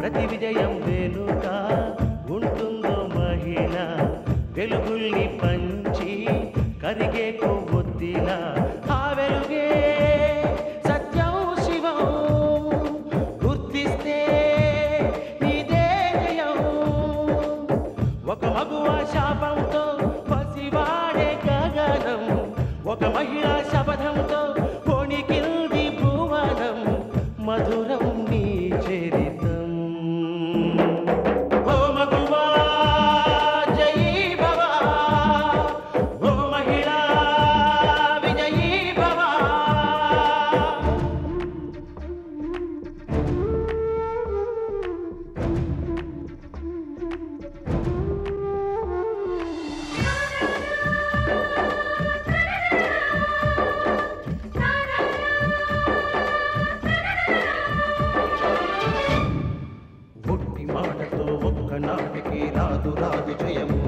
ప్రతి విజయం వెనుక ఉంటుందో మహిళ వెలుగుల్ని పంచి కరిగే కొవ్వొత్తిలా ఆ వెలుగే సత్యం శివం గుర్తిస్తే నీదే జయం ఒక మగువ శాపంతో పసివాడే గగనం ఒక మహిళా శపథంతో కొణికిల్ది భువనం మధురం నీ చరితం ఓ మగువా జయీ భవ ఓ మహిళా విజయీ భవ మాటతో ఒక్కనాటికి రాదు రాదు జయము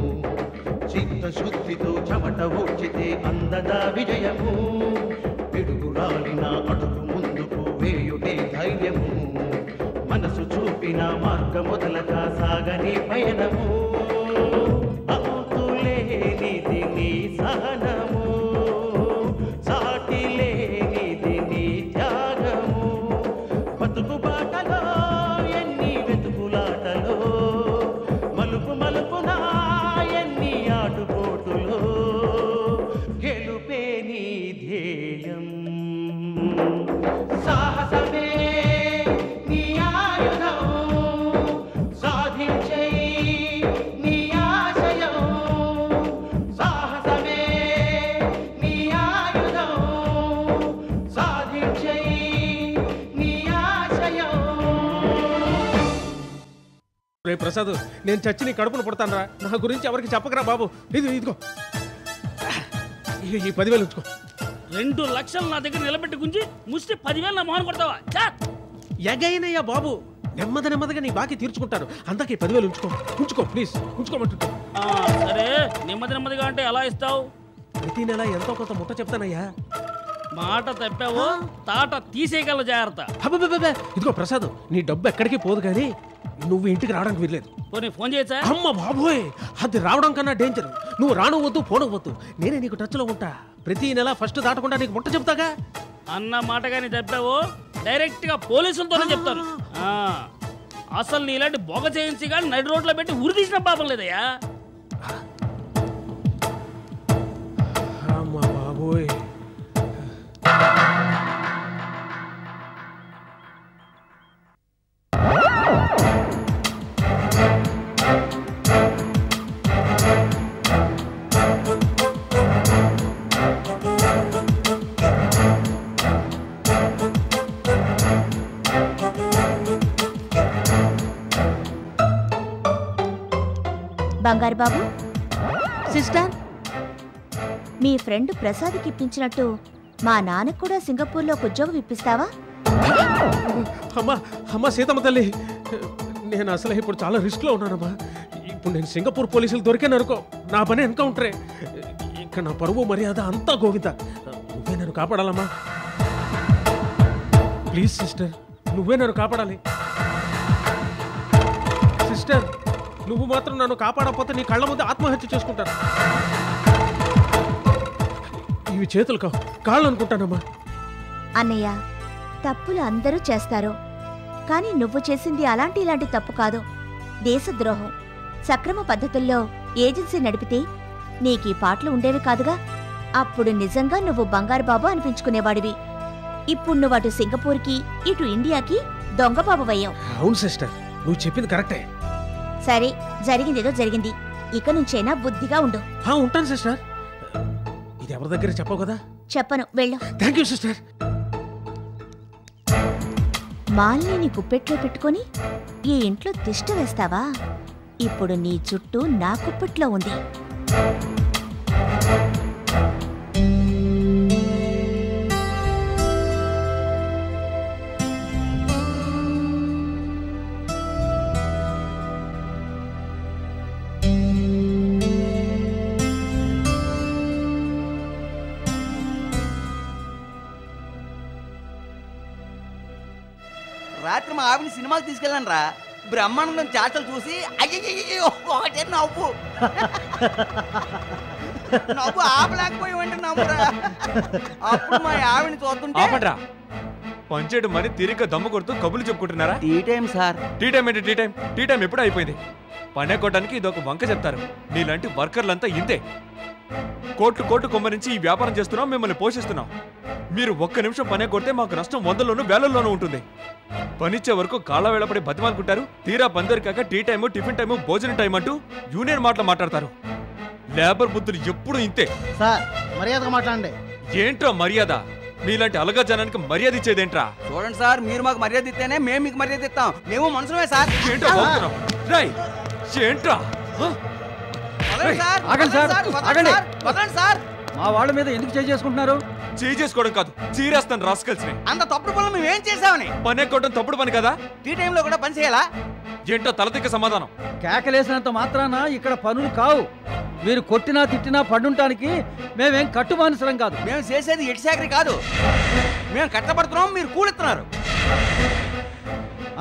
చిత్తశుద్ధితో చెమట ఓడ్చితే అందదా విజయము పిడుగురాలిన అడుగు ముందుకు వేయుటే ధైర్యము మనసు చూపిన మార్గ మొదలక సాగని పయనము అంతులేనిది నీ సహనము సాటి లేనిది నీ త్యాగము బతుకు బాటలో మలుపు మలుపున ఎన్ని ఆటుపోటులో గెలుపే నీ ధ్యేయం సాహసమే నీ ఆయుధం సాధించే నీ ఆశయం సాహసమే నీ ఆయుధం సాధించే నీ ఆశయం. రే ప్రసాద్, నేను చచ్చి నీ కడుపును పుడతానరా, నా గురించి ఎవరికి చెప్పకరా బాబు. ఇదిగో ఈ 10,000 ఉంచుకో. 2 లక్షలు నా దగ్గర నిలబెట్టి గుంజి ముష్టి 10,000 నా మొహన్ కొడతావా? ఎగైనయ్యా బాబు, నెమ్మదిగా నీ బాకీ తీర్చుకుంటాను. అందాక 10,000 ఉంచుకో ప్లీజ్, ఉంచుకోమంటుంటా. సరే, నెమ్మదిగా అంటే ఎలా ఇస్తావు? ప్రతి నెల ఎంతో కొంత ముట్ట చెప్తానయ్యా. మాట తప్పావు తాట తీసేయగల జాగ్రత్త. ఇదిగో ప్రసాద్, నీ డబ్బు ఎక్కడికి పోదు కానీ నువ్వు ఇంటికి రావడానికి వీల్లేదు. ఫోన్ చేయొచ్చా? అమ్మ బాబోయ్, అది రావడం కన్నా డేంజర్. నువ్వు రాను వద్దు, పోను వద్దు, నేనే నీకు టచ్లో ఉంటా. ప్రతి నెల ఫస్ట్ దాటకుండా నీకు ముట్ట చెప్తాగా. అన్న మాట కానీ తప్పావు డైరెక్ట్ గా పోలీసులతోనే చెప్తాను. అసలు నీ ఇలాంటి బొగ చేయించి కానీ నడి రోడ్లో పెట్టి ఉరి తీసిన పాపం లేదయ్యా. అమ్మ బాబోయ్. బంగారు బాబు, సిస్టర్, మీ ఫ్రెండ్ ప్రసాద్కి ఇప్పించినట్టు మా నాన్నకు కూడా సింగపూర్లో ఒక ఉద్యోగం ఇప్పిస్తావా? అమ్మా సీతమ్మ తల్లి, నేను అసలు ఇప్పుడు చాలా రిస్క్లో ఉన్నానమ్మా. ఇప్పుడు నేను సింగపూర్ పోలీసులు దొరికాను అనుకో, నా పని ఎన్కౌంటరే. ఇంకా నా పరువు మర్యాద అంతా గోవింద. నువ్వే నన్ను కాపాడాలమ్మా. ప్లీజ్ సిస్టర్, నువ్వే నన్ను కాపాడాలి. సిస్టర్, నువ్వు మాత్రం నన్ను కాపాడకపోతే నీ కళ్ళ ముందు ఆత్మహత్య చేసుకుంటాను. ఇవి చేతులు కాళ్ళు అనుకుంటానమ్మా. అన్నయ్య, తప్పులు అందరూ చేస్తారు, కానీ నువ్వు చేసింది ఇలాంటి తప్పు కాదు. దేశద్రోహం. సక్రమ పద్ధతుల్లో ఏజెన్సీ నడిపితే నీకీ పాటలు ఉండేవి కాదుగా. అప్పుడు నిజంగా నువ్వు బంగారు బాబు అనిపించుకునేవాడివి. ఇప్పుడు నువ్వు అటు సింగపూర్కి ఇటు ఇండియాకి దొంగబాబువయ్యావు. అవును సిస్టర్, నువ్వు చెప్పింది కరెక్టే. సరే, జరిగిందేదో జరిగింది. ఇక నుంచైనా బుద్ధిగా ఉండు. ఉంటాను సిస్టర్. ఇది ఎవరి దగ్గర చెప్పవు కదా? చెప్పను, వెళ్ళు. Thank you sister. మాల్ని గుప్పెట్లో పెట్టుకొని ఈ ఇంట్లో తిష్ట వేస్తావా? ఇప్పుడు నీ చుట్టూ నా కుప్పెట్లో ఉంది. రాత్రి మా ఆవిని సినిమాకి తీసుకెళ్ళాను రా. బ్రహ్మానందం చేతలు చూసి అయ్యో ఒకటే నవ్వు నవ్వు ఆపలేకపోయామంటే నవ్వురా. అప్పుడు మా ఆవిడని చూస్తుంటే ఆపండ్రా. పంచేడు మరి తిరిగి దమ్ము కొడుతూ కబుర్లు చెప్పుకుంటున్నారా? Tea time sir. Tea time ఏంటి? టీ టైం ఎప్పుడు అయిపోయింది? పనే కొట్టడానికి ఇదొక వంక చెప్తారు. నీలాంటి వర్కర్లంతా ఇంతే. కోట్లు కొమ్మరించి ఈ వ్యాపారం చేస్తున్నాం, మిమ్మల్ని పోషిస్తున్నాం. మీరు ఒక్క నిమిషం పనే కొడితే మాకు నష్టం 100లోనూ 1000లోనూ ఉంటుంది. పనిచ్చే వరకు కాళ్ళ వేళపడి బతిమాలుకుంటారు. తీరా పందరికాక టీ టైము, టిఫిన్ టైము, భోజనం టైం అంటూ యూనియన్ మాటలు మాట్లాడతారు. లేబర్ బుద్ధులు ఎప్పుడు ఇంతే. సార్ మర్యాదగా మాట్లాడండి. ఏంట్రా మర్యాద? మీలాంటి అలగా జనానికి మర్యాద ఇచ్చేదేంట్రా? చూడండి సార్, మీరు మాకు మర్యాద ఇస్తేనే మేము మీకు మర్యాద ఇస్తాం. మేము మనుషులమే సార్. ఏంట్రా బాగుతున్నావు? రేయ్, ఏంట్రా? వదలండి సార్, ఆగండి సార్, వదలండి ఆగండి. సార్, వదలండి సార్. మా వాళ్ళ మీద ఎందుకు చేసుకుంటున్నారు? చేసుకోవడం కాదు, చీరేస్తాను రాస్కల్స్ ని. అంత తప్పుడు పనులు మేము ఏం చేసామని? పని ఎక్కడం తప్పుడు పని కదా? టీ టైంలో కూడా పని చేయాలా? ఏంటో తలతిక్క సమాధానం. కేకలేసినంత మాత్రాన ఇక్కడ పనులు కావు. మీరు కొట్టినా తిట్టినా పడుంటానికి మేమేం కట్టుమానుసరం కాదు. మేము చేసేది ఎట్టి సేకరి కాదు. మేము కట్టబడుతున్నాం, మీరు కూలిస్తున్నారు.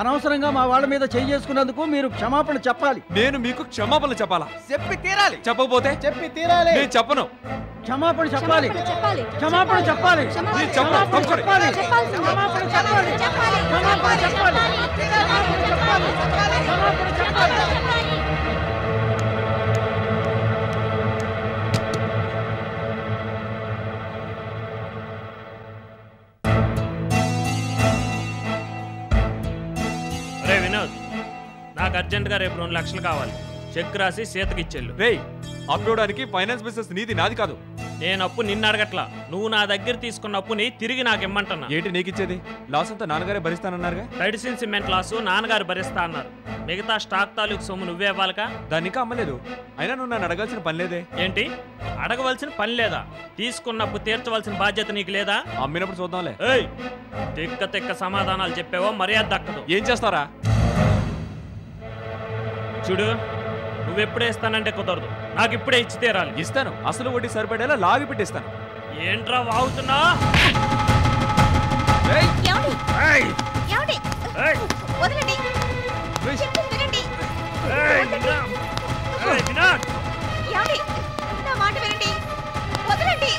అనవసరంగా మా వాళ్ళ మీద చేసుకున్నందుకు మీరు క్షమాపణ చెప్పాలి. నేను మీకు క్షమాపణ చెప్పాలా? చెప్పి తీరాలి. చెప్పకపోతే చెప్పి తీరాలి. నేను చెప్పను. క్షమాపణ చెప్పాలి. చెప్పాలి. క్షమాపణ చెప్పాలి. నేను చెప్పను. తప్పకుండా. చెప్పాలి. క్షమాపణ చెప్పాలి. క్షమాపణ చెప్పాలి. క్షమాపణ చెప్పాలి. రే వినోద్, నాకు అర్జెంటుగా రేపు 2 లక్షలు కావాలి. చెక్ రాసి సీతకి ఇచ్చేళ్ళు. రేయ్, అప్లోడానికి ఫైనాన్స్ బిజినెస్ నీది నాది కాదు. నేను అప్పు నిన్ను అడగట్లా, నువ్వు నా దగ్గర తీసుకున్న అప్పుని తిరిగి నాకు ఇమ్మంటున్నా. ఏంటి నీకు ఇచ్చేది? లాస్ అంతా నాన్నగారే భరిస్తానన్నారుగా. మెడిసిన్ సిమెంట్ లాసు నాన్నగారు భరిస్తా అన్నారు. మిగతా స్టాక్ తాలూకు సొమ్ము నువ్వే ఇవ్వాలిగా. దాన్ని ఇంకా అమ్మలేదు. అయినా నువ్వు నన్ను అడగాల్సిన పని లేదే. ఏంటి అడగవలసిన పని లేదా? తీసుకున్నప్పుడు తీర్చవలసిన బాధ్యత నీకు లేదా? అమ్మినప్పుడు చూద్దాంలే. ఏయ్, తిక్క సమాధానాలు చెప్పావో మర్యాద దక్కదు. ఏం చేస్తారా? చూడు, నువ్వెప్పుడే ఇస్తానంటే కుదరదు. నాకు ఇప్పుడే ఇచ్చి తీరాలి. ఇస్తాను. అసలు వడ్డీ సరిపడేలా లాగి పెట్టిస్తాను. ఏంట్రా వాగుతున్నా? ఏమండి? ఏమండి? వదలండి. చెప్పింది వినండి. ఏమండి? నా మాట వినండి. వదలండి.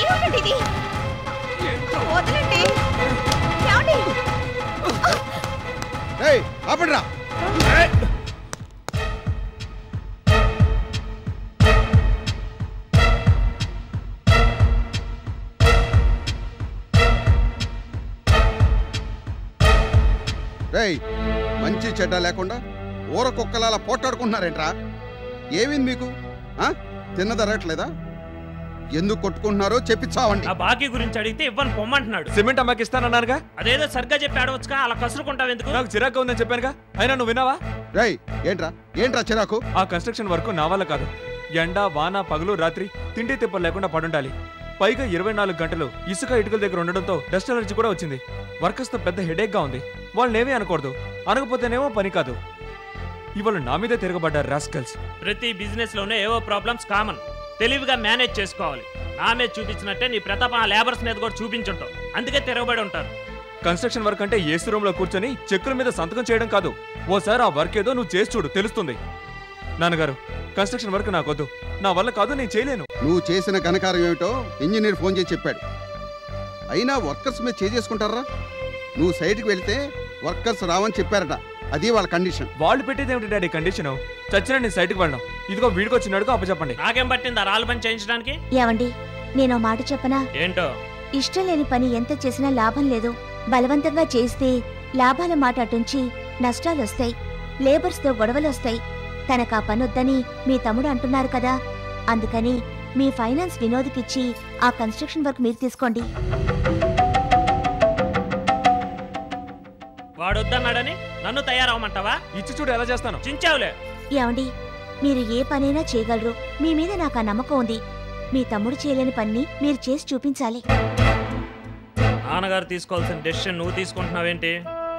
ఏమిటండి ఇది? వదలండి. ఏమండి? ఆపండిరా. రేయ్, మంచి చెడ్డ లేకుండా ఊర కుక్కల పోటాడుకుంటున్నారేంట్రా? ఏమింది మీకు? తిన్నదరట్లేదా? ఎందుకు కొట్టుకుంటున్నారో చెప్పిచ్చావండి. ఆ బాకీ గురించి అడిగితే ఇవ్వను పొమ్మంటున్నాడు. సిమెంట్ అమ్మకి ఇస్తానన్నారుగా. అదేదో సరిగ్గా చెప్పి అడవచ్చుగా, అలా కసురుకుంటావు ఎందుకు? నాకు చిరాకు ఉందని చెప్పానుగా. అయినా నువ్వు విన్నావా? రేయ్, ఏంట్రా చిరాకు? ఆ కన్స్ట్రక్షన్ వర్క్ నా వల్ల కాదు. ఎండ వాన పగలు రాత్రి తిండి తిప్పలు లేకుండా పడుండాలి. పైగా 24 గంటలు ఇసుక ఇటుకల దగ్గర ఉండడంతో డస్ట్ అలర్జీ కూడా వచ్చింది. వర్కర్స్ తో పెద్ద హెడేక్ గా ఉంది. వాళ్ళనేమీ అనకూడదు, అనకపోతేనేమో పని కాదు. ఇవాళ నా మీదే తిరగబడ్డారు రాస్కల్స్. ప్రతి బిజినెస్ లోనే ఏవో ప్రాబ్లమ్స్ కామన్. తెలివిగా మేనేజ్ చేసుకోవాలి. నా మీద చూపించినట్టే నీ ప్రతాపం ఆ లేబర్స్ మీద కూడా చూపించుంటావు. అందుకే తిరగబడి ఉంటారు. కన్స్ట్రక్షన్ వర్క్ అంటే ఏసీ రూమ్ లో కూర్చొని చెక్కుల మీద సంతకం చేయడం కాదు. ఓసారి ఆ వర్క్ ఏదో నువ్వు చేసి చూడు, తెలుస్తుంది. నాన్నగారు, కన్స్ట్రక్షన్ వర్క్ నాకొద్దు. నా వల్ల కాదు, నేను చేయలేను. నువ్వు చేసిన ఘనకారం ఏమిటో ఇంజనీర్ ఫోన్ చేసి చెప్పాడు. అయినా వర్కర్స్ మీద చేసుకుంటారా? నువ్వు సైట్కి వెళ్తే వర్కర్స్ రావని చెప్పారట. అది వాళ్ళ కండిషన్. వాళ్ళు పెట్టేది ఏమిటి డాడీ కండిషన్? చచ్చిన నేను సైట్కి వెళ్ళను. ఇదిగో వీడికి వచ్చినాడుకో అప్పచెప్పండి. నాకేం పట్టింది ఆ రాళ్ళ పని చేయించడానికి? ఏమండి, నేను మాట చెప్పనా? ఏంటో? ఇష్టం లేని పని ఎంత చేసినా లాభం లేదు. బలవంతంగా చేస్తే లాభాల మాట అటుంచి నష్టాలొస్తాయి, లేబర్స్తో గొడవలొస్తాయి. తనకా పనొద్దని మీ తమ్ముడు అంటున్నారు కదా, అందుకని మీ ఫైనాన్స్ వినోద్కిచ్చి ఆ కన్స్ట్రక్షన్ వర్క్ మీరు తీసుకోండి. వాడొద్దన్నాడని నన్ను తయారవమంటావా? ఇచ్చి చూడు ఎలా చేస్తాను. చించావులే. ఏమండి, మీరు ఏ పనైనా చేయగలరు. మీ మీద నాకు ఆ నమ్మకం ఉంది. మీ తమ్ముడు చేయలేని పని మీరు చేసి చూపించాలి. నాన్నగారు తీసుకోవాల్సిన డెసిషన్ నువ్వు తీసుకుంటున్నావేంటి?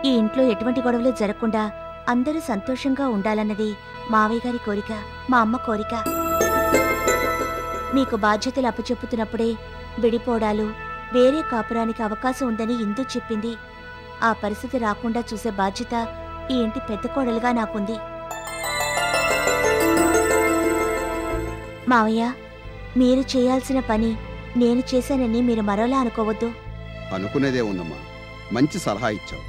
ఈ ఇంట్లో ఎటువంటి గొడవలు జరగకుండా అందరూ సంతోషంగా ఉండాలన్నది మావయ్య గారి కోరిక, మా అమ్మ కోరిక. మీకు బాధ్యతలు అప్పచెప్పుతున్నప్పుడే విడిపోవడాలు, వేరే కాపురానికి అవకాశం ఉందని ఇందు చెప్పింది. ఆ పరిస్థితి రాకుండా చూసే బాధ్యత ఈ ఇంటి పెద్ద కోడలుగా నాకుంది. మావయ్య, మీరు చేయాల్సిన పని నేను చేశానని మీరు మరోలా అనుకోవద్దు. అనుకునేదే ఉందమ్మా, మంచి సలహా ఇచ్చావు.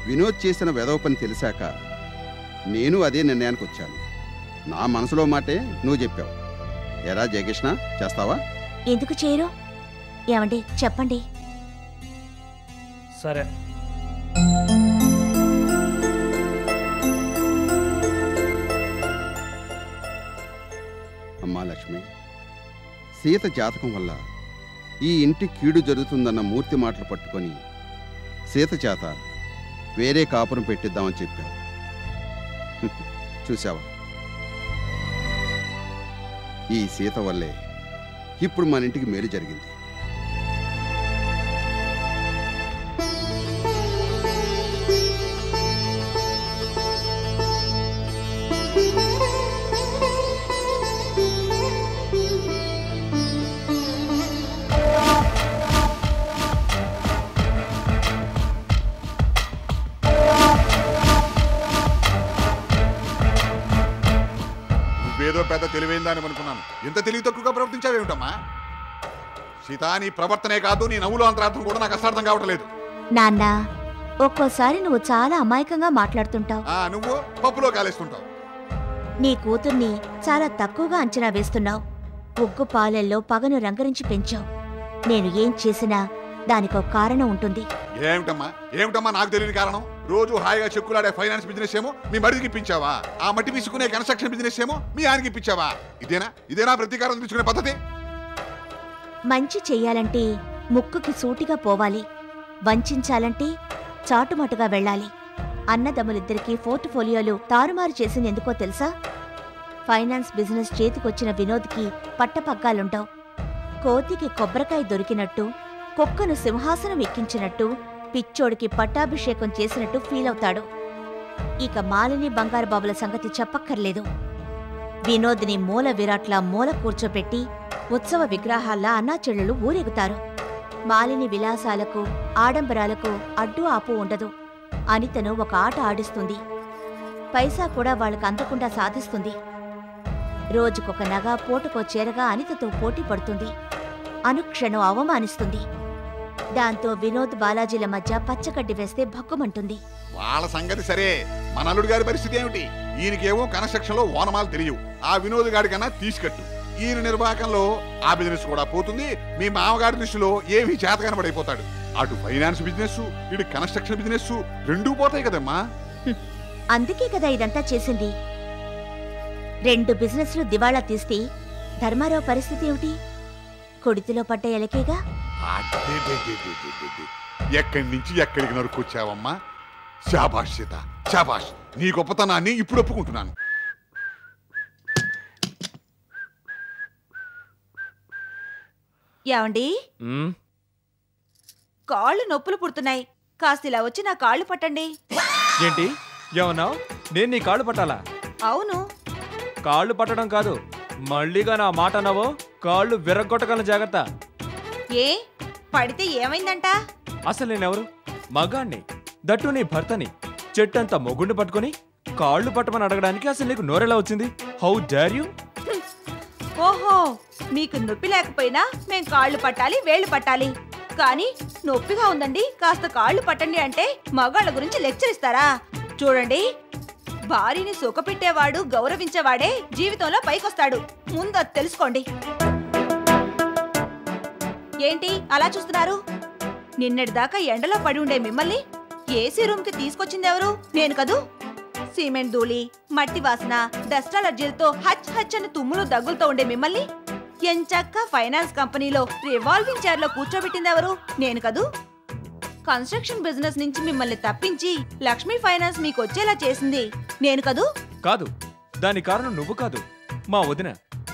వినోద్ చేసిన వెధవ పని తెలిసాక నేను అదే నిర్ణయానికి వచ్చాను. నా మనసులో మాటే నువ్వు చెప్పావు. ఎరా జయకృష్ణ, చేస్తావా? ఎందుకు చేయరు? ఏమండి చెప్పండి. సరే. అమ్మా లక్ష్మి, సీత జాతకం వల్ల ఈ ఇంటి కీడు జరుగుతుందన్న మూర్తి మాటలు పట్టుకొని సీత చేత వేరే కాపురం పెట్టిద్దామని చెప్పావు. చూసావా, ఈ సీత వల్లే ఇప్పుడు మన ఇంటికి మేలు జరిగింది. ఏదో పెద్ద తెలివైందని అనుకున్నాను. ఎంత తెలివి తక్కువగా ప్రవర్తించావేమిటమ్మా? సీత, నీ ప్రవర్తనే కాదు, నీ నవ్వులో అంతరార్థం కూడా నాకు అర్థం కావట్లేదు. నాన్న, ఒక్కోసారి నువ్వు చాలా అమాయకంగా మాట్లాడుతుంటావు. నువ్వు పప్పులో కాలేస్తుంటావు. నీ కూతుర్ని చాలా తక్కువగా అంచనా వేస్తున్నావు. ఉగ్గు పాలెల్లో పగను రంగరించి పెంచావు. నేను ఏం చేసినా దానికో కారణం ఉంటుంది. ఏమిటమ్మా నాకు తెలియని కారణం? రోజు హాయిగా చెక్కులాడే ఫైనాన్స్ బిజినెస్ ఏమో మీ మడికి ఇప్పించావా? ఆ మట్టి తీసుకునే కన్స్ట్రక్షన్ బిజినెస్ ఏమో మీ ఆయనకి ఇప్పించావా? ఇదేనా ప్రతీకారం తీసుకునే పద్ధతి? మంచి చెయ్యాలంటే ముక్కుకి సూటిగా పోవాలి, వంచాలంటే చాటుమాటుగా వెళ్ళాలి. అన్నదమ్ములిద్దరికీ పోర్ట్ఫోలియోలు తారుమారు చేసింది ఎందుకో తెలుసా? ఫైనాన్స్ బిజినెస్ చేతికొచ్చిన వినోద్కి పట్టపగ్గాలుంటావు. కోతికి కొబ్బరికాయ దొరికినట్టు, కుక్కను సింహాసనం ఎక్కించినట్టు, పిచ్చోడికి పట్టాభిషేకం చేసినట్టు ఫీల్ అవుతాడు. ఇక మాలిని బంగారు బాబుల సంగతి చెప్పక్కర్లేదు. వినోద్ని మూల విరాట్లా మూల కూర్చోపెట్టి ఉత్సవ విగ్రహాల్లా అన్నాచెల్లెలు ఊరెగుతారు. మాలిని విలాసాలకు ఆడంబరాలకు అడ్డు ఆపు ఉండదు. అనితను ఒక ఆట ఆడిస్తుంది. పైసా కూడా వాళ్ళకు అందకుండా సాధిస్తుంది. రోజుకొక నగ, పూటకో చీరగా అనితతో పోటీ పడుతుంది. అనుక్షణం అవమానిస్తుంది. దాంతో వినోద్ బాలాజీల మధ్య పచ్చగడ్డి వేస్తే భక్కుమంటుంది. వాళ్ళ సంగతి సరే, మన అల్లుడు గారి పరిస్థితి ఏమిటి? ఈయనకేమో కన్స్ట్రక్షన్ లో ఓనమాలు తెలియవు. ఆ వినోద్ గారి కన్నా తీసుకట్టు. ఈయన నిర్వాహకంలో ఆ బిజినెస్ కూడా పోతుంది. మీ మామగారి దృష్టిలో ఏమీ చేత కనబడైపోతాడు. అటు ఫైనాన్స్ బిజినెస్, ఇటు కన్స్ట్రక్షన్ బిజినెస్ రెండూ పోతాయి కదమ్మా. అందుకే కదా ఇదంతా చేసింది. 2 బిజినెస్లు దివాళా తీస్తే ధర్మారావు పరిస్థితి ఏమిటి? కొడితిలో పడ్డ ఎలకేగా. ఎక్కడి నుంచి ఎక్కడికి నరుకొచ్చావమ్మా? శాబాష్ సీత, శాబాష్. నీ గొప్పతనాన్ని ఇప్పుడు ఒప్పుకుంటున్నాను. ఏమండి, కాళ్ళు నొప్పులు పుడుతున్నాయి. కాస్త ఇలా వచ్చి నా కాళ్ళు పట్టండి. ఏంటి ఏమన్నావు? నేను నీ కాళ్ళు పట్టాలా? అవును. కాళ్ళు పట్టడం కాదు, మళ్ళీగా నా మాట అన్నావో కాళ్ళు విరగొట్టగలను. జాగ్రత్త. ఏ పడితే ఏమైందంట? అసలు నేనెవరు? మగాణ్ణి, దట్టు నీ భర్తని. చెట్టంతా మొగుండు పట్టుకొని కాళ్ళు పట్టమని అడగడానికి అసలు నీకు నోరెలా వచ్చింది? How dare you? ఓహో, మీకు నొప్పి లేకపోయినా మేం కాళ్ళు పట్టాలి, వేళ్ళు పట్టాలి. కానీ నొప్పిగా ఉందండి, కాస్త కాళ్ళు పట్టండి అంటే మగాళ్ళ గురించి లెక్చర్ ఇస్తారా? చూడండి, భార్యని సుఖపెట్టేవాడు, గౌరవించేవాడే జీవితంలో పైకొస్తాడు. ముందు అది తెలుసుకోండి. ఏంటి అలా చూస్తున్నారు? నిన్నటిదాకా ఎండలో పడి ఉండే మిమ్మల్ని ఏసీ రూమ్ కి తీసుకొచ్చిందెవరు? నేను కదూ. సిమెంట్ ధూళి, మట్టి వాసన, డస్ట్ అలర్జీలతో హచ్ హచ్ అని తుమ్ములు దగ్గులతో ఉండే మిమ్మల్ని ఎంచక్క ఫైనాన్స్ కంపెనీలో రివాల్వింగ్ చైర్ లో కూర్చోబెట్టిందెవరు? నేను కదూ. కన్స్ట్రక్షన్ బిజినెస్ నుంచి మిమ్మల్ని తప్పించి లక్ష్మీ ఫైనాన్స్ మీకు వచ్చేలా చేసింది నేను కదూ. కాదు, దాని కారణం నువ్వు కాదు, మా వదిన.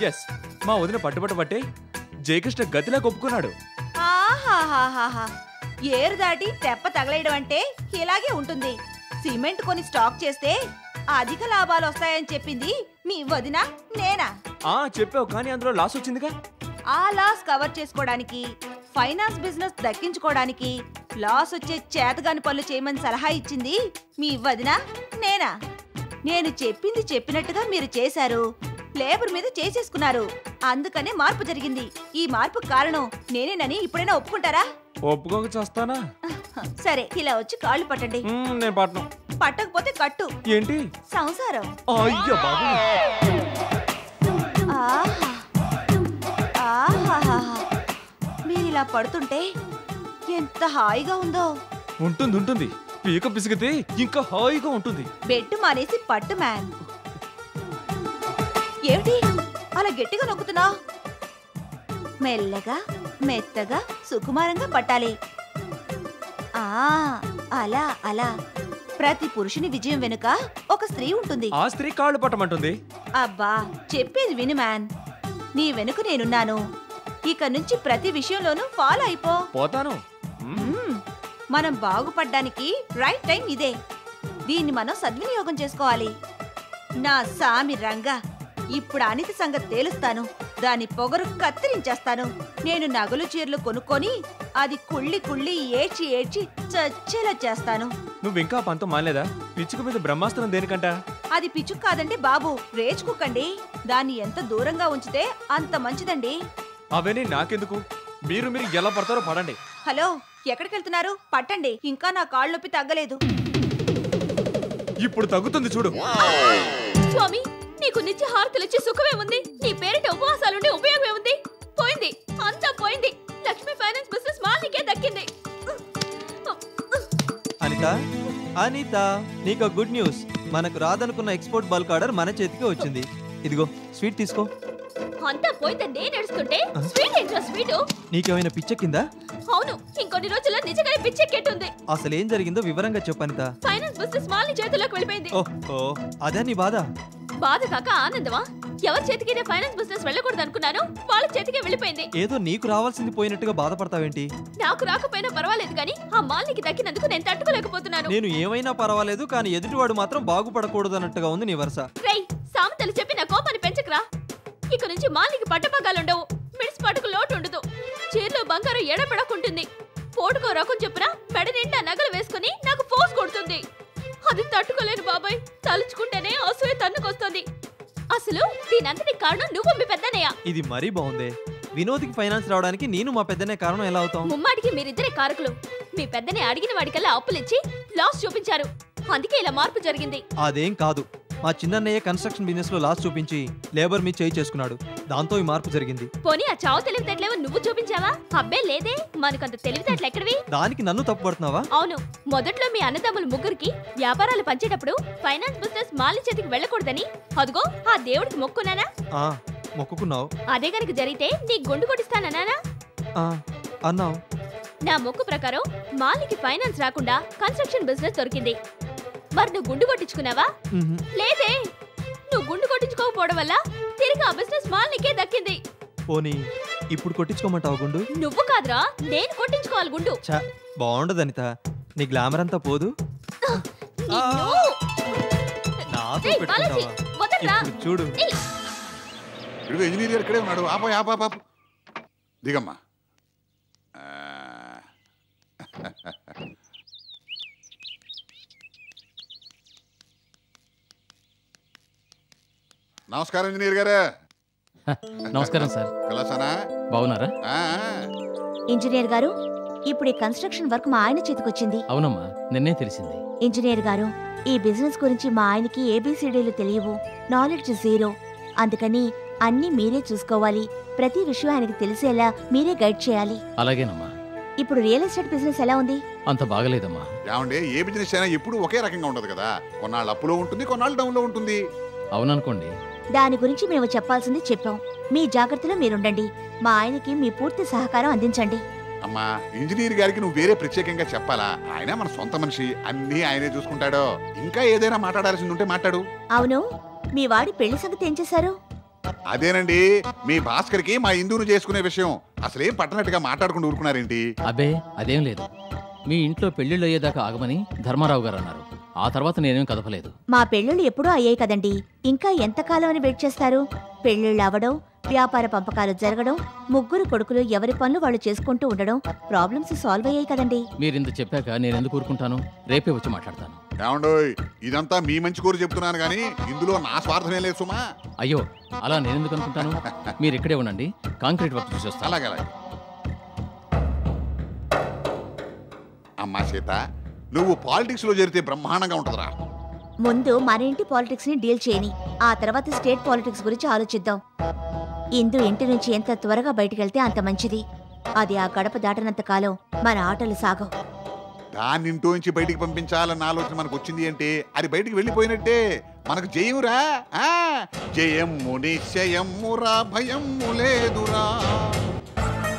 ఎస్, మా వదిన పట్టుబట్టబట్టే జయకృష్ణ గతిలా ఒప్పుకున్నాడు. ఆహాహాహాహా, ఏరు దాటి తెప్ప తగలేయడం అంటే ఇలాగే ఉంటుంది. సిమెంట్ కొని స్టాక్ చేస్తే అధిక లాభాలు వస్తాయని చెప్పింది మీ వదిన, నేనా? చెప్పావు, కానీ అందులో లాస్ వచ్చిందిగా. ఆ లాస్ కవర్ చేసుకోవడానికి ఫైనాన్స్ బిజినెస్ దక్కించుకోవడానికి లాస్ వచ్చే చేతగాని పనులు చేయమని సలహా ఇచ్చింది మీ వదిన నేనా? నేను చెప్పింది చెప్పినట్టుగా మీరు చేశారు, లేబర్ మీద చేసేసుకున్నారు. అందుకనే మార్పు జరిగింది. ఈ మార్పు కారణం నేనేనని ఇప్పుడైనా ఒప్పుకుంటారా? ఒప్పుకోక చేస్తానా? సరే, ఇలా వచ్చి కాళ్ళు పట్టండి. నేను పట్టను. పట్టకపోతే కట్టు. ఏంటి? సంసారం. అయ్యో బాబు. ఆహా ఆహా, మీరు ఇలా పడుతుంటే ఎంత హాయిగా ఉందో. ఉంటుంది ఉంటుంది, పీక పిసిగితే ఇంకా హాయిగా ఉంటుంది. బెడ్ మానేసి పట్టు మ్యాన్. ఏమిటి అలా గట్టిగా నొక్కుతున్నావు? మెల్లగా మెత్తగా సుకుమారంగా పట్టాలి. ఆ అలా అలా. ప్రతి పురుషుని విజయం వెనుక ఒక స్త్రీ ఉంటుంది. ఆ స్త్రీ కాళ్ళు పట్టమంటుంది. అబ్బా, చెప్పేది విను మ్యాన్. నీ వెనుక నేనున్నాను. ఇక నుంచి ప్రతి విషయంలోనూ ఫాలో అయిపో. పోతాను. మనం బాగుపడ్డానికి రైట్ టైం ఇదే. దీన్ని మనం సద్వినియోగం చేసుకోవాలి. నా సామి రంగా, ఇప్పుడు అనిత సంగతి తేలుస్తాను. దాని పొగరు కత్తిరించేస్తాను. నేను నగలు చీరలు కొనుక్కొని అది కుళ్ళి కుళ్ళి ఏడ్చి ఏడ్చి చచ్చేలా చేస్తాను. నువ్వింకా పంతం మానలేదా? పిచ్చుక మీద బ్రహ్మాస్త్రం దేనికంట? అది పిచ్చుకు కాదండి బాబు, రేచుకుక్కండి. దాన్ని ఎంత దూరంగా ఉంచితే అంత మంచిదండి. అవన్నీ నాకెందుకు? మీరు ఎలా పడతారో పడండి. హలో, ఎక్కడికి వెళ్తున్నారు? పట్టండి. ఇంకా నా కాళ్ళు నొప్పి తగ్గలేదు. ఇప్పుడు తగ్గుతుంది చూడు. స్వామి, నీకు నిత్య హారతులు ఇచ్చే సుఖమే ఉంది. నీ పేరిట ఉపవాసాలుండే ఉపయోగమే ఉంది. పోయింది, అంతా పోయింది. లక్ష్మీ ఫైనాన్స్ బిజినెస్ మాలికే దక్కింది. అనిత, అనిత, నీకు గుడ్ న్యూస్. మనకు రాదనుకున్న ఎక్స్పోర్ట్ బల్క్ ఆర్డర్ మన చేతికి వచ్చింది. ఇదిగో స్వీట్ తీసుకో. అంతా పోయిందని నేను ఏడుస్తుంటే స్వీట్ ఏంట్రా స్వీటు? నీకేమైనా పిచ్చెక్కిందా? అవును, ఇంకొన్ని రోజుల్లో నిజంగానే పిచ్చెక్కేట్టుంది. అసలు ఏం జరిగిందో వివరంగా చెప్పు అనిత. ఫైనాన్స్ బిజినెస్ మాలిని చేతిలోకి వెళ్ళిపోయింది. ఓహో, అదే నీ బాధ? బాధ కాక ఆనందమా? ఎవరి చేతికి ఫైనాన్స్ బిజినెస్ వెళ్ళకూడదు అనుకున్నాను, వాళ్ళ చేతికే వెళ్ళిపోయింది. ఏదో నీకు రావాల్సింది పోయినట్టుగా బాధపడతావేంటి? నాకు రాకపోయినా పర్వాలేదు కానీ ఆ మాలినికి దక్కినందుకు నేను తట్టుకోలేకపోతున్నాను. నేను ఏమైనా పర్వాలేదు కానీ ఎదుటివాడు మాత్రం బాగుపడకూడదు అన్నట్టుగా ఉంది నీ వరుస. రేయ్, సామెతలు చెప్పి నా కోపాన్ని పెంచకరా. ఇక నుంచి మాలికి పట్టపగాలుండవు, మిడిసి పట్టుకు లోటు ఉండదు. చీరలో బంగారం ఎడపెడకుంటుంది. పోటుకో రకం చెప్పున మెడ నిండా నగలు వేసుకుని నాకు ఫోర్స్ కొడుతుంది. అది తట్టుకోలేను బాబాయ్. తలుచుకుంటేనే అసూయ తన్నుకొస్తుంది. అసలు దీనంతటి కారణం నువ్వు మీ పెద్దనయ్య. ఇది మరీ బాగుంది. వినోద్కి ఫైనాన్స్ రావడానికి నేను మా పెద్దనే కారణం ఎలా అవుతాం? ముమ్మాటికి మీరిద్దరే కారకులు. మీ పెద్దనే అడిగిన వాడికల్లా అప్పులిచ్చి లాస్ చూపించారు. అందుకే ఇలా మార్పు జరిగింది. అదేం కాదు, మా చిన్నన్నయ్య కన్స్ట్రక్షన్ బిజినెస్ లో లాస్ చూపించి లేబర్ మీద చేయి చేసుకున్నాడు. దాంతో ఈ మార్పు జరిగింది. పోనీ ఆ చావు తెలివితేటలేవో నువ్వు చూపించావా? అబ్బే లేదే, మనకంత తెలివితేటలు ఎక్కడివి? దానికి నన్ను తప్పుపడుతున్నావా? అవును, మొదట్లో మీ అన్నదమ్ములు ముగ్గురికి వ్యాపారాలు పంచేటప్పుడు ఫైనాన్స్ బిజినెస్ మాలి చేతికి వెళ్ళకూడదని అదిగో ఆ దేవుడికి మొక్కున్నానా? మొక్కుకున్నావు. అదే గనుక జరిగితే నీ గుండు కొట్టిస్తానన్నానా? అన్నావు. నా మొక్కు ప్రకారం మాలికి ఫైనాన్స్ రాకుండా కన్స్ట్రక్షన్ బిజినెస్ దొరికింది. మరి నువ్వు గుండు కొట్టించుకున్నావా? లేదే. నువ్వు గుండు కొట్టించుకోకపోవడం వల్ల తిరిగి ఆ బిజినెస్ మాలికే దక్కింది. పోనీ ఇప్పుడు కొట్టించుకోమంటావు గుండు? నువ్వు కాదురా, నేను కొట్టించుకోవాలి గుండు. బాగుండదు అనిత, నీ గ్లామర్ అంతా పోదు. చూడు, ఇంజనీర్ గారు ఇక్కడే ఉన్నాడు. ఆపా దిగమ్మా. నమస్కారం ఇంజనీర్ గారు. నమస్కారం సార్. కలాసానా? బాగున్నారా? ఇంజనీర్ గారు, ఇప్పుడు ఈ కన్స్ట్రక్షన్ వర్క్ మా ఆయన చేతికొచ్చింది. అవునమ్మా, నిన్నే తెలిసింది. ఇంజనీర్ గారు, ఈ బిజినెస్ గురించి మా ఆయనకి ఏబిసిడీలు తెలియవు, నాలెడ్జ్ జీరో. అందుకని అన్నీ మీరే చూసుకోవాలి. ప్రతి విషయం ఆయనకి తెలిసేలా మీరే గైడ్ చేయాలి. అలాగేనమ్మా. ఇప్పుడు రియల్ ఎస్టేట్ బిజినెస్ ఎలా ఉంది? అంత బాగలేదమ్మా. ఏమండి, ఏ బిజినెస్ అయినా ఎప్పుడు ఒకే రకంగా ఉండదు కదా. కొన్నాళ్ళు అప్పులో ఉంటుంది, కొన్నాళ్ళు డౌన్ లో ఉంటుంది. అవుననుకోండి. దాని గురించి మేము చెప్పాల్సింది చెప్పాం. మీ జాగ్రత్తలో మీరుండండి. మా ఆయనకి మీ పూర్తి సహకారం అందించండి. అమ్మా, ఇంజనీర్ గారికి నువ్వు వేరే ప్రత్యేకంగా చెప్పాలా? ఆయన మన సొంత మనిషి, అన్నీ ఆయనే చూసుకుంటాడో. ఇంకా ఏదైనా మాట్లాడాల్సింది ఉంటే మాట్లాడు. అవును, మీ వాడి పెళ్లి సంగతి ఏం చేశారు? అదేనండి, మీ భాస్కర్కి మా ఇందును చేసుకునే విషయం అసలేం పట్టనట్టుగా మాట్లాడుకుంటూ ఊరుకున్నారేంటి? అబ్బే అదేం లేదు. మీ ఇంట్లో పెళ్లిళ్ళు అయ్యేదాకా ఆగమని ధర్మారావు గారు అన్నారు. ఆ తర్వాత నేనేం కదపలేదు. మా పెళ్ళిళ్ళు ఎప్పుడూ అయ్యాయి కదండి, ఇంకా ఎంతకాలం అని వెయిట్ చేస్తారు? పెళ్ళిళ్ళు అవడం, వ్యాపార పంపకాలు జరగడం, ముగ్గురు కొడుకులు ఎవరి పనులు వాళ్ళు చేసుకుంటూ ఉండడం, ప్రాబ్లమ్స్ సాల్వ్ అయ్యాయి కదండి. మీరింత చెప్పాక నేను ఎందుకు ఊరుకుంటాను? రేపే వచ్చి మాట్లాడతాను. ఏమండోయ్, ఇదంతా మీ మంచి కోరి చెప్తున్నాను కానీ ఇందులో నా స్వార్థమే లేదు సుమా. అయ్యో, అలా నేనెందుకు అనుకుంటాను? మీరు ఇక్కడే ఉండండి, కాంక్రీట్ వర్క్ చూసేస్తాను. అలాగే. అమ్మా సీత, నువ్వు పాలిటిక్స్ లో చేరితే బ్రహ్మాండంగా ఉంటుందిరా. ముందు మన ఇంటి పాలిటిక్స్ ని డీల్ చేయని, ఆ తర్వాత స్టేట్ పాలిటిక్స్ గురించి ఆలోచిద్దాం. ఇందు ఇంటి నుంచి ఎంత త్వరగా బయటకెళ్తే అంత మంచిది. అది ఆ గడప దాటనంత కాలం మన ఆటలు సాగవు. దాన్ని ఇంట్లో నుంచి బయటికి పంపించాలన్న ఆలోచన మనకు వచ్చింది అంటే అది బయటికి వెళ్ళిపోయినట్టే. మనకు జయమురా, జయము నిశ్చయమురా, భయము లేదురా.